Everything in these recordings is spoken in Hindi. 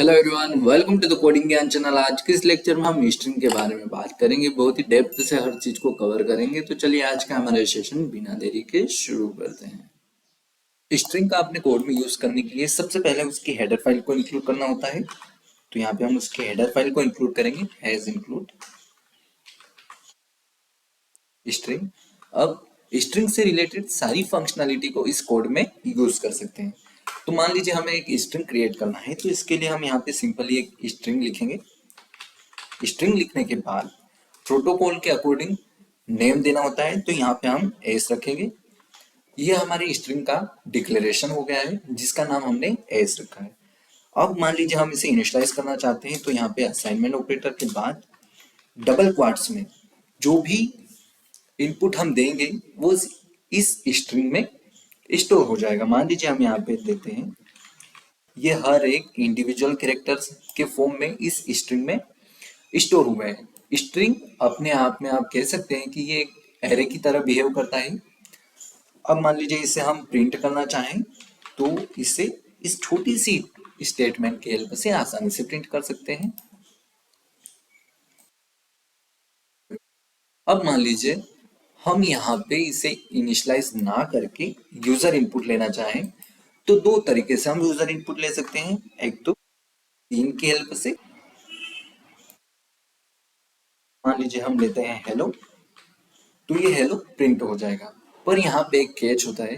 Hello everyone, welcome to the coding Gyaan channel. आज के इस लेक्चर में हम स्ट्रिंग के बारे में बात करेंगे। बहुत ही डेप्थ से हर चीज को कवर करेंगे। तो चलिए आज का हमारा सेशन बिना देरी के शुरू करते हैं। स्ट्रिंग का अपने कोड में यूज करने के लिए सबसे पहले उसकी हेडर फाइल को इंक्लूड करना होता है। तो यहाँ पे हम उसके हेडर फाइल को इंक्लूड करेंगे, हैज इंक्लूड स्ट्रिंग। अब स्ट्रिंग से रिलेटेड सारी फंक्शनैलिटी को इस कोड में यूज कर सकते हैं। तो मान लीजिए हमें एक स्ट्रिंग क्रिएट करना है, तो इसके लिए हम यहाँ पे सिंपली एक स्ट्रिंग लिखेंगे। स्ट्रिंग लिखने के बाद प्रोटोकॉल के अकॉर्डिंग नेम देना होता है। तो यहाँ पे हम एस रखेंगे। ये हमारी स्ट्रिंग का डिक्लेरेशन हो गया है, जिसका नाम हमने एस रखा है। अब मान लीजिए हम इसे इनिशियलाइज करना चाहते हैं, तो यहाँ पे असाइनमेंट ऑपरेटर के बाद डबल क्वाट्स में जो भी इनपुट हम देंगे वो इस स्ट्रिंग में स्टोर हो जाएगा। मान लीजिए हम यहाँ पे देते हैं, ये हर एक इंडिविजुअल कैरेक्टर्स के फॉर्म में इस स्ट्रिंग में स्टोर हुए हैं। स्ट्रिंग अपने आप में आप कह सकते हैं कि ये एक एरे की तरह बिहेव करता है। अब मान लीजिए इसे हम प्रिंट करना चाहें, तो इसे इस छोटी सी स्टेटमेंट की हेल्प से आसानी से प्रिंट कर सकते हैं। अब मान लीजिए हम यहाँ पे इसे इनिशियलाइज ना करके यूजर इनपुट लेना चाहें, तो दो तरीके से हम यूजर इनपुट ले सकते हैं। एक तो तीन की हेल्प से, मान लीजिए हम लेते हैं हेलो, तो ये हेलो प्रिंट हो जाएगा। पर यहाँ पे एक कैच होता है।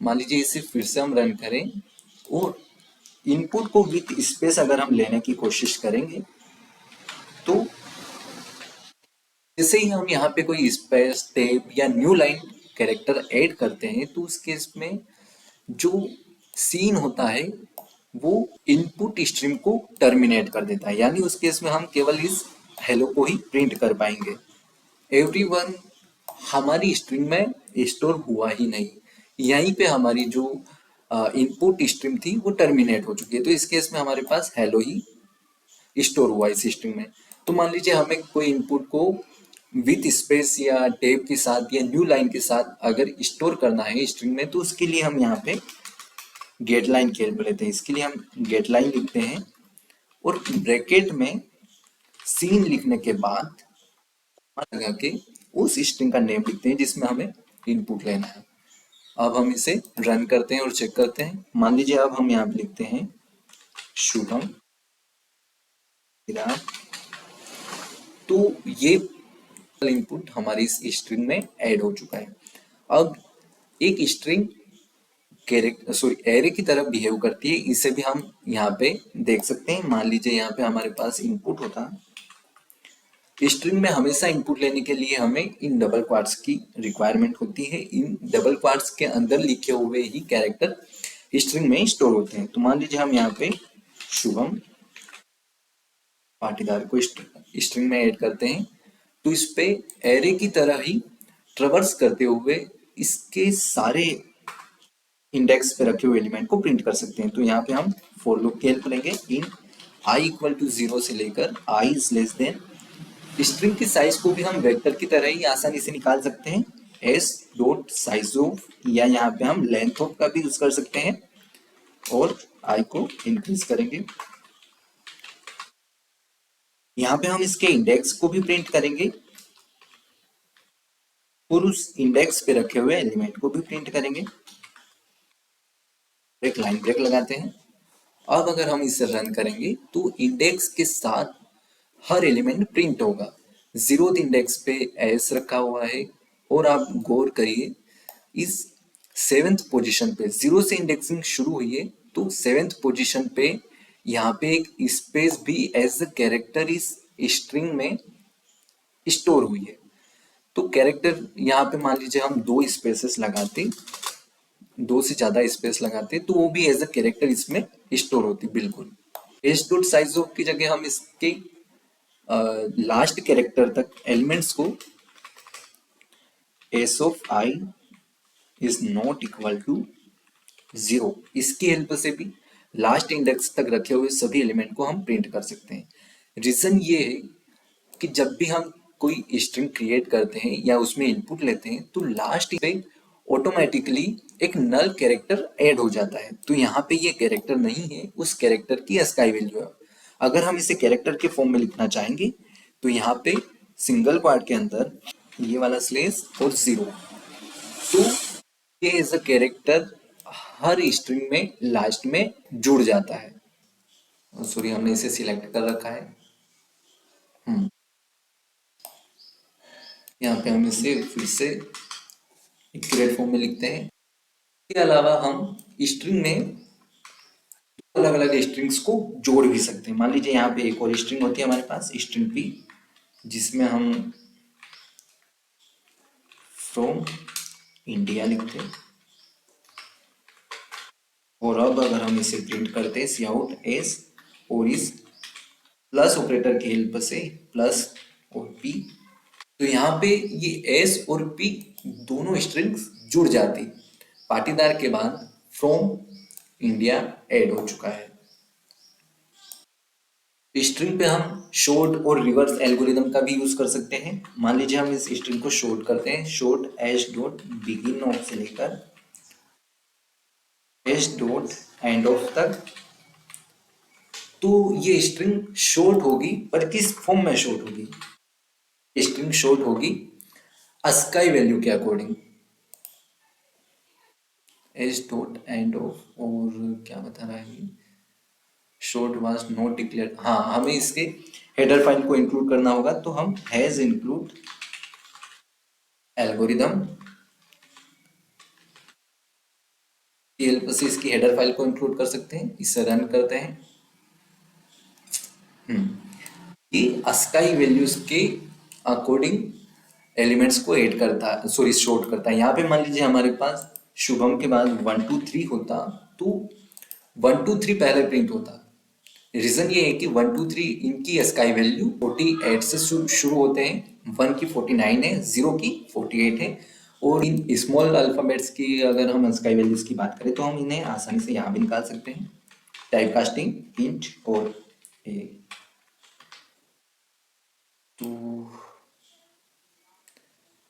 मान लीजिए इसे फिर से हम रन करें और इनपुट को विथ स्पेस अगर हम लेने की कोशिश करेंगे, तो जैसे ही हम यहाँ पे कोई स्पेस टैब या न्यू लाइन कैरेक्टर ऐड करते हैं, तो उस केस में जो सीन होता है वो इनपुट स्ट्रीम को टर्मिनेट कर देता है। यानी उस केस में हम केवल इस हेलो को ही प्रिंट कर पाएंगे। एवरीवन हमारी स्ट्रिंग में स्टोर हुआ ही नहीं। यहीं पे हमारी जो इनपुट स्ट्रिंग थी वो टर्मिनेट हो चुकी है। तो इस केस में हमारे पास हेलो ही स्टोर हुआ इस स्ट्रिंग में। तो मान लीजिए हमें कोई इनपुट को विथ स्पेस या टैब के साथ या न्यू लाइन के साथ अगर स्टोर करना है स्ट्रिंग में, तो उसके लिए हम यहाँ पे गेट लाइन की हेल्प लेते हैं। इसके लिए हम गेट लाइन लिखते हैं और ब्रैकेट में सीन लिखने के बाद लगा के उस स्ट्रिंग का नेम लिखते हैं जिसमें हमें इनपुट लेना है। अब हम इसे रन करते हैं और चेक करते हैं। मान लीजिए अब हम यहाँ पे लिखते हैं शुभम, तो ये इनपुट हमारी इस स्ट्रिंग में ऐड हो चुका है। अब एक स्ट्रिंग एरे की तरह बिहेव करती है, इसे भी हम यहाँ पे देख सकते हैं। मान लीजिए यहाँ पे हमारे पास इनपुट होता, स्ट्रिंग में हमेशा इनपुट लेने के लिए हमें इन डबल क्वाट्स की रिक्वायरमेंट होती है। इन डबल क्वाट्स के अंदर लिखे हुए ही कैरेक्टर स्ट्रिंग में स्टोर होते हैं। तो मान लीजिए हम यहाँ पे शुभम पाटीदार को स्ट्रिंग में ऐड करते हैं, तो इस पे एरे की तरह ही ट्रेवर्स करते हुए इसके सारे इंडेक्स पे रखे हुए एलिमेंट को प्रिंट कर सकते हैं। तो यहाँ पे हम फॉर लूप की हेल्प लेंगे। इन आई इक्वल टू 0 से लेकर I is less than, string की साइज को भी हम वेक्टर की तरह ही आसानी से निकाल सकते हैं। एस डॉट साइज ऑफ, या यहाँ पे हम लेंथ ऑफ का भी यूज कर सकते हैं और आई को इंक्रीज करेंगे। यहाँ पे हम इसके इंडेक्स को भी प्रिंट करेंगे और उस इंडेक्स पे रखे हुए एलिमेंट को भी प्रिंट करेंगे। एक लाइन ब्रेक लगाते हैं। अब अगर हम इसे रन करेंगे तो इंडेक्स के साथ हर एलिमेंट प्रिंट होगा। जीरोथ इंडेक्स पे एस रखा हुआ है और आप गौर करिए इस सेवेंथ पोजीशन पे, जीरो से इंडेक्सिंग शुरू हुई है तो सेवेंथ पोजीशन पे यहाँ पे एक स्पेस भी एज अ कैरेक्टर इस स्ट्रिंग में स्टोर हुई है। तो कैरेक्टर यहाँ पे मान लीजिए हम दो स्पेसेस लगाते, दो से ज्यादा स्पेस लगाते, तो वो भी एज अ कैरेक्टर इसमें स्टोर होती। बिल्कुल एस डॉट साइज ऑफ की जगह हम इसके लास्ट कैरेक्टर तक एलिमेंट्स को s of i is not equal to 0, इसकी हेल्प से भी लास्ट इंडेक्स तक रखे हुए सभी एलिमेंट को हम प्रिंट कर सकते हैं। रीजन ये है कि जब भी हम कोई स्ट्रिंग क्रिएट करते हैं या उसमें इनपुट लेते हैं, तो लास्ट पे ऑटोमेटिकली एक नल कैरेक्टर ऐड हो जाता है। तो यहाँ पे ये कैरेक्टर नहीं है, उस कैरेक्टर की अस्काई वैल्यू है। अगर हम इसे कैरेक्टर के फॉर्म में लिखना चाहेंगे तो यहाँ पे सिंगल क्वाड के अंदर ये वाला स्लेस और जीरो, तो ये एज अ कैरेक्टर हर स्ट्रिंग में लास्ट में जुड़ जाता है। सॉरी, हमने इसे सिलेक्ट कर रखा है। यहाँ पे हम इसे फिर से इक्विलेट फॉर्म में लिखते हैं। इसके अलावा हम स्ट्रिंग में अलग अलग स्ट्रिंग्स को जोड़ भी सकते हैं। मान लीजिए यहाँ पे एक और स्ट्रिंग होती है हमारे पास, स्ट्रिंग पी, जिसमें हम फ्रॉम इंडिया लिखते हैं। और अब अगर हम इसे प्रिंट करते हैं सी आउट एस और इस प्लस ऑपरेटर की हेल्प से प्लस और पी, तो यहाँ पे ये एस और पी दोनों स्ट्रिंग्स जुड़ जाती। पाटीदार के बाद फ्रॉम इंडिया ऐड हो चुका है। स्ट्रिंग पे हम शॉर्ट और रिवर्स एल्गोरिदम का भी यूज कर सकते हैं। मान लीजिए हम इस स्ट्रिंग को शॉर्ट करते हैं, short S dot begin of से लेकर एस डॉट एंड ऑफ तक, तो ये स्ट्रिंग शॉर्ट होगी, पर किस फॉर्म में शॉर्ट होगी? स्ट्रिंग शॉर्ट होगी अस्काई वैल्यू के according, S dot end of, और क्या बता रहा है, शॉर्ट वाज नॉट डिक्लेयर्ड। हाँ, हमें इसके हेडर फाइल को इंक्लूड करना होगा, तो हम हैज इंक्लूड एल्गोरिदम की हेल्प से इसकी हेडर फाइल को इंक्लूड कर सकते हैं। इसे रन करते हैं। ये अस्काई वैल्यूज के अकॉर्डिंग एलिमेंट्स को ऐड करता है, सॉरी शॉर्ट करता है। यहाँ पे मान लीजिए हमारे पास शुभम के बाद 1 2 3 होता, तो 1 2 3 पहले प्रिंट होता। रीजन ये है कि 1 2 3 इनकी स्काई वैल्यू 48 से शुरू होते हैं, 1 की 49 है, 0 की 48 है। और इन स्मॉल अल्फाबेट्स की अगर हम स्काई वैल्यूज की बात करें तो हम इन्हें आसानी से यहाँ भी निकाल सकते हैं। टाइप कास्टिंग इंट और ए, तो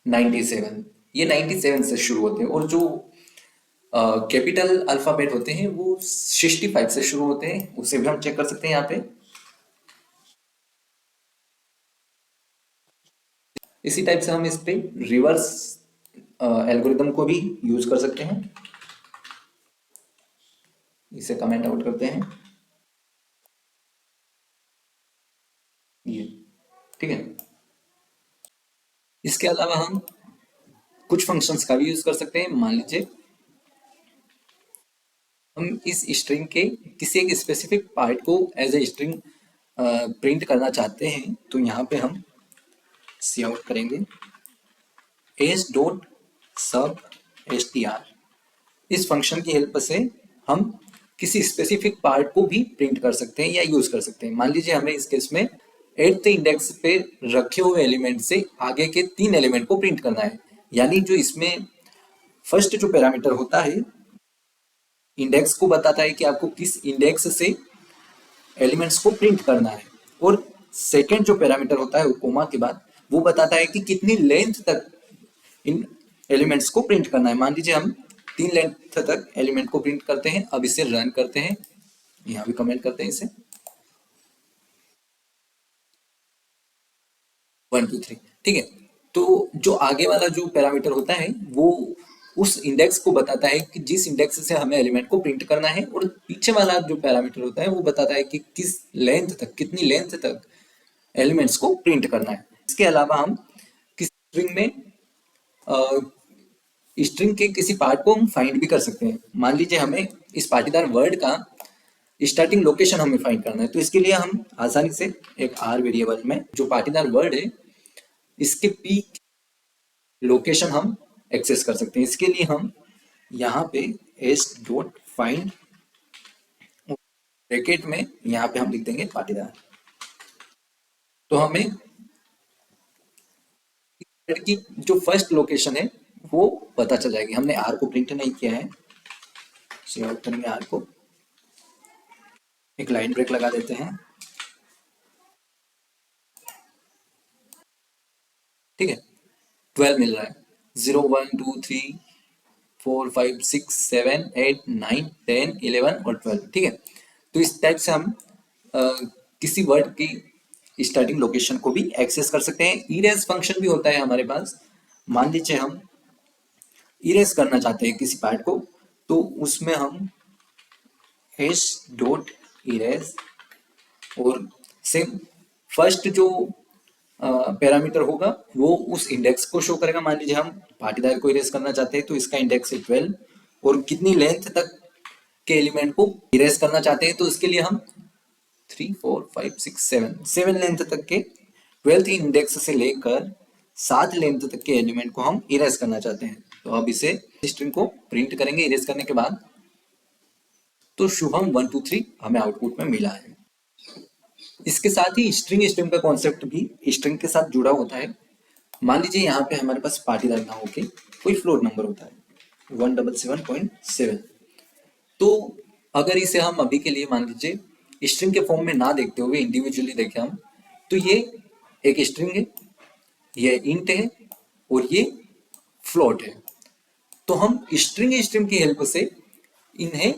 97, ये 97 से शुरू होते हैं। और जो कैपिटल अल्फाबेट होते हैं वो 65 से शुरू होते हैं, उसे भी हम चेक कर सकते हैं यहाँ पे। इसी टाइप से हम इस पे रिवर्स एल्गोरिदम को भी यूज कर सकते हैं। इसे कमेंट आउट करते हैं, ये ठीक है। इसके अलावा हम कुछ फंक्शंस का भी यूज कर सकते हैं। मान लीजिए हम इस स्ट्रिंग के किसी एक स्पेसिफिक पार्ट को एज ए स्ट्रिंग प्रिंट करना चाहते हैं, तो यहाँ पे हम सी आउट करेंगे एस डॉट सब एस टी आर। इस फंक्शन की हेल्प से हम किसी स्पेसिफिक पार्ट को भी प्रिंट कर सकते हैं या यूज कर सकते हैं। मान लीजिए हमें इस केस में 8th इंडेक्स पे रखे हुए एलिमेंट से आगे के 3 एलिमेंट को प्रिंट करना है। यानी जो इसमें फर्स्ट जो पैरामीटर होता है इंडेक्स को बताता है कि आपको किस इंडेक्स से एलिमेंट्स को प्रिंट करना है, और सेकेंड जो पैरामीटर होता है कोमा के बाद वो बताता है कि कितनी लेंथ तक इन एलिमेंट्स को प्रिंट करना है। मान लीजिए हम 3 लेंथ तक एलिमेंट को प्रिंट करते हैं। अब इसे रन करते हैं, यहाँ भी कमेंट करते हैं इसे 1 2 3, ठीक है। तो जो आगे वाला जो पैरामीटर होता है वो उस इंडेक्स को बताता है कि जिस इंडेक्स से हमें एलिमेंट को प्रिंट करना है, और पीछे वाला जो पैरामीटर होता है वो बताता है कि किस लेंथ तक, कितनी लेंथ तक एलिमेंट्स को प्रिंट करना है। इसके अलावा हम किसी स्ट्रिंग में स्ट्रिंग के किसी पार्ट को हम फाइंड भी कर सकते हैं। मान लीजिए हमें इस पाटीदार वर्ड का स्टार्टिंग लोकेशन हमें फाइंड करना है, तो इसके लिए हम आसानी से एक आर वेरिएबल में जो पाटीदार वर्ड है इसके पीक लोकेशन हम एक्सेस कर सकते हैं। इसके लिए हम यहाँ पे एस डॉट फाइंड ब्रैकेट में यहाँ पे हम लिख देंगे पाटीदार, तो हमें की जो फर्स्ट लोकेशन है वो पता चल जाएगी। हमने आर को प्रिंट नहीं किया है, सेव आउट करेंगे आर को, एक लाइन ब्रेक लगा देते हैं, ठीक है। 12 मिल रहा है, 0 1 2 3 4 5 6 7 8 9 10 11 और 12, ठीक है। तो इस टाइप से हम अ, किसी वर्ड की स्टार्टिंग लोकेशन को भी एक्सेस कर सकते हैं। इरेज फंक्शन भी होता है हमारे पास। मान लीजिए हम इरेज करना चाहते हैं किसी पार्ट को, तो उसमें हम हैश डॉट इरेज, और सेम फर्स्ट जो पैरामीटर होगा वो उस इंडेक्स को शो करेगा। मान लीजिए हम पाटीदार को इरेज करना चाहते हैं तो इसका इंडेक्स है 12, और कितनी लेंथ तक के एलिमेंट को इरेज करना चाहते हैं तो इसके लिए हम 3 4 5 6 7 लेंथ तक के 12th इंडेक्स से लेकर 7 लेंथ तक के एलिमेंट को हम इरेज करना चाहते हैं। तो अब इसे स्ट्रिंग को प्रिंट करेंगे इरेज करने के बाद। तो शुभम 1 2 3 हमें आउटपुट में मिला है। इसके साथ ही स्ट्रिंग का कॉन्सेप्ट भी स्ट्रिंग के साथ जुड़ा होता है। मान लीजिए यहाँ पे हमारे पास पाटीदार ना होके कोई फ्लोट नंबर होता है 177.7, तो अगर इसे हम अभी के लिए मान लीजिए स्ट्रिंग के फॉर्म में ना देखते हुए इंडिविजुअली देखें हम, तो ये एक स्ट्रिंग है, ये इंट है और ये फ्लोट है। तो हम स्ट्रिंग की हेल्प से इन्हें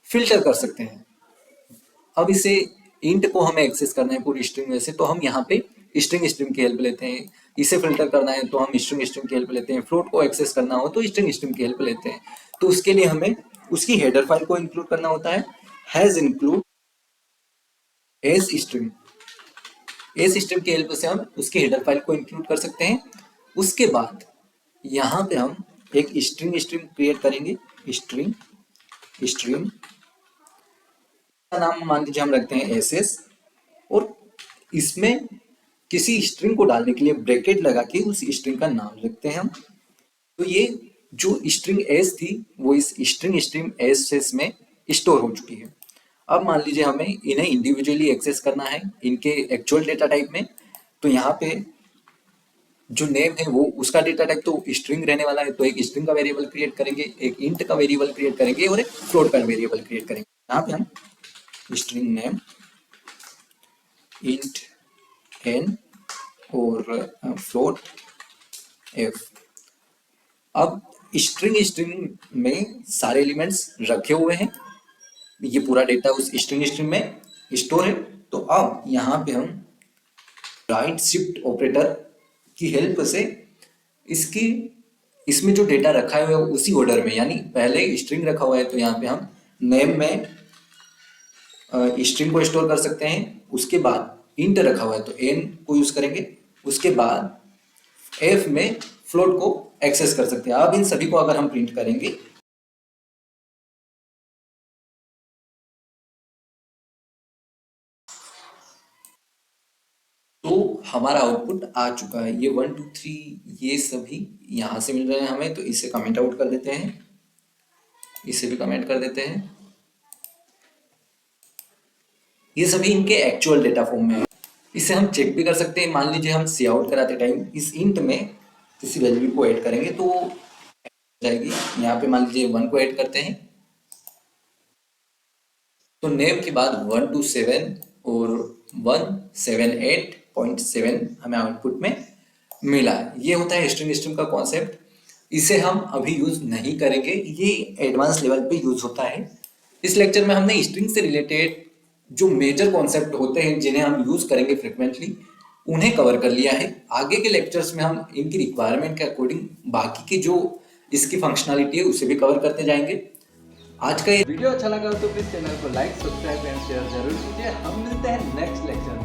फिल्टर कर सकते हैं। अब इसे इंट को हमें एक्सेस करना है पूरी स्ट्रिंग में से, तो हम यहाँ पे स्ट्रिंग की हेल्प लेते हैं। इसे फिल्टर करना है तो हम स्ट्रिंग की हेल्प लेते हैं। फ्लोट को एक्सेस करना हो तो स्ट्रिंग की हेल्प लेते हैं। तो उसके लिए हमें उसकी हेडर फाइल को इंक्लूड करना होता है। हैज इंक्लूड एज स्ट्रिंग की हेल्प से हम उसकी हेडर फाइल को इंक्लूड कर सकते हैं। उसके बाद यहाँ पे हम एक स्ट्रिंग क्रिएट करेंगे। स्ट्रिंग का नाम मान लीजिए हम रखते हैं एस, और इसमें किसी स्ट्रिंग को डालने के लिए ब्रैकेट लगा के उस स्ट्रिंग का नाम लिखते हैं हम। तो ये जो स्ट्रिंग एस थी वो इस स्ट्रिंग एस में स्टोर हो चुकी है। अब मान लीजिए हमें इन्हें इंडिविजुअली एक्सेस करना है इनके एक्चुअल डेटा टाइप में। तो यहाँ पे जो नेम है वो उसका डेटा टाइप तो स्ट्रिंग रहने वाला है, तो एक स्ट्रिंग का वेरिएबल क्रिएट करेंगे, एक इंट का वेरिएबल क्रिएट करेंगे और एक फ्लोट का वेरिएबल क्रिएट करेंगे। यहाँ पे हम स्ट्रिंग नेम इंट n और फ्लोट f। अब स्ट्रिंग में सारे एलिमेंट्स रखे हुए हैं, ये पूरा डेटा उस स्ट्रिंग में स्टोर है। तो अब यहाँ पे हम राइट शिफ्ट ऑपरेटर की हेल्प से इसमें जो डेटा रखा हुआ है उसी ऑर्डर में, यानी पहले स्ट्रिंग रखा हुआ है तो यहाँ पे हम नेम में स्ट्रिंग को स्टोर कर सकते हैं। उसके बाद इंट रखा हुआ है तो n को यूज करेंगे। उसके बाद f में फ्लोट को एक्सेस कर सकते हैं। अब इन सभी को अगर हम प्रिंट करेंगे तो हमारा आउटपुट आ चुका है। ये 1 2 3 ये सभी यहां से मिल रहे हैं हमें, तो इसे कमेंट आउट कर देते हैं, इसे भी कमेंट कर देते हैं। ये सभी इनके एक्चुअल डेटा फॉर्म में है। इसे हम चेक भी कर सकते हैं। मान लीजिए हम सी आउट कराते टाइम इस इंट में किसी वैल्यू को ऐड करेंगे तो जाएगी। यहाँ पे मान लीजिए 1 को ऐड करते हैं तो नेम के बाद 127 और 178.7 हमें आउटपुट में मिला है। ये होता है स्ट्रिंग का कॉन्सेप्ट। इसे हम अभी यूज नहीं करेंगे, ये एडवांस लेवल पे यूज होता है। इस लेक्चर में हमने स्ट्रिंग से रिलेटेड जो मेजर कॉन्सेप्ट होते हैं जिन्हें हम यूज करेंगे फ्रिक्वेंटली उन्हें कवर कर लिया है। आगे के लेक्चर्स में हम इनकी रिक्वायरमेंट के अकॉर्डिंग बाकी की जो इसकी फंक्शनलिटी है उसे भी कवर करते जाएंगे। आज का ये वीडियो अच्छा लगा तो प्लीज चैनल को लाइक सब्सक्राइब एंड शेयर जरूर कीजिए। हम मिलते हैं नेक्स्ट लेक्चर में।